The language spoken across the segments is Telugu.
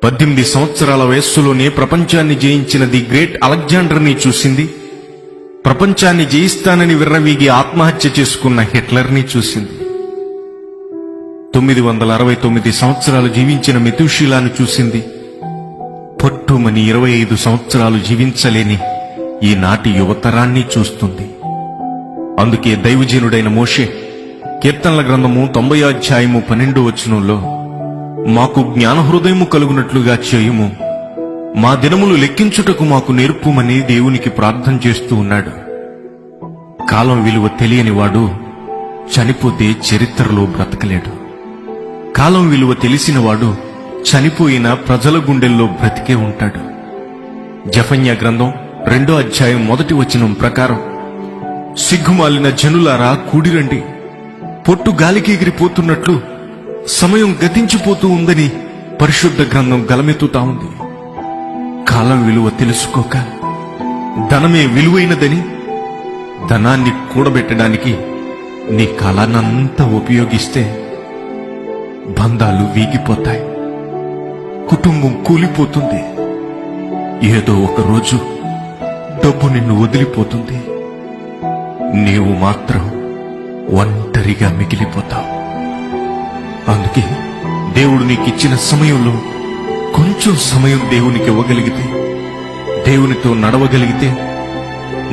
18 సంవత్సరాల వయస్సులోనే ప్రపంచాన్ని జయించిన ది గ్రేట్ అలెగ్జాండర్ని చూసింది. ప్రపంచాన్ని జయిస్తానని విర్రవీగి ఆత్మహత్య చేసుకున్న హిట్లర్ని చూసింది. 969 సంవత్సరాలు జీవించిన మెతూషిలాను చూసింది. పొట్టుమని 25 సంవత్సరాలు జీవించలేని ఈనాటి యువతరాన్ని చూస్తుంది. అందుకే దైవజనుడైన మోషే కీర్తనల గ్రంథము 90 అధ్యాయము 12 వచనంలో, మాకు జ్ఞానహృదయము కలుగునట్లుగా చేయుము, మా దినములు లెక్కించుటకు మాకు నేర్పుమని దేవునికి ప్రార్థన చేస్తూ ఉన్నాడు. కాలం విలువ తెలియని వాడు చనిపోతే చరిత్రలో బ్రతకలేడు. కాలం విలువ తెలిసినవాడు చనిపోయిన ప్రజల గుండెల్లో బ్రతికే ఉంటాడు. జెఫన్యా గ్రంథం 2వ అధ్యాయం 1వ వచనం ప్రకారం, సిగ్గుమాలిన జనులారా కూడిరండి, పొట్టు గాలికి ఎగిరిపోతున్నట్లు సమయం గతించిపోతూ ఉందని పరిశుద్ధ గ్రంథం గలమెత్తుతా ఉంది. కాలం విలువ తెలుసుకోక ధనమే విలువైనదని ధనాన్ని కూడబెట్టడానికి నీ కాలాన్నంతా ఉపయోగిస్తే బంధాలు వీగిపోతాయి, కుటుంబం కూలిపోతుంది. ఏదో ఒక రోజు డబ్బు నిన్ను వదిలిపోతుంది. నీవు మాత్రం ఒంటరిగా మిగిలిపోతావు. అందుకే దేవుడు నీకిచ్చిన సమయంలో కొంచెం సమయం దేవునికి ఇవ్వగలిగితే, దేవునితో నడవగలిగితే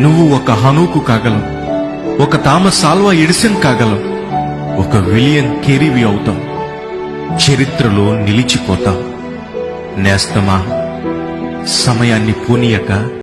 నువ్వు ఒక హనోకు కాగలవు, ఒక థామస్ ఆల్వా ఎడిసన్ కాగలవు, ఒక విలియం కేరీవి అవుతావు, చరిత్రలో నిలిచిపోతావు. నేస్తమా, సమయాన్ని పోనీయక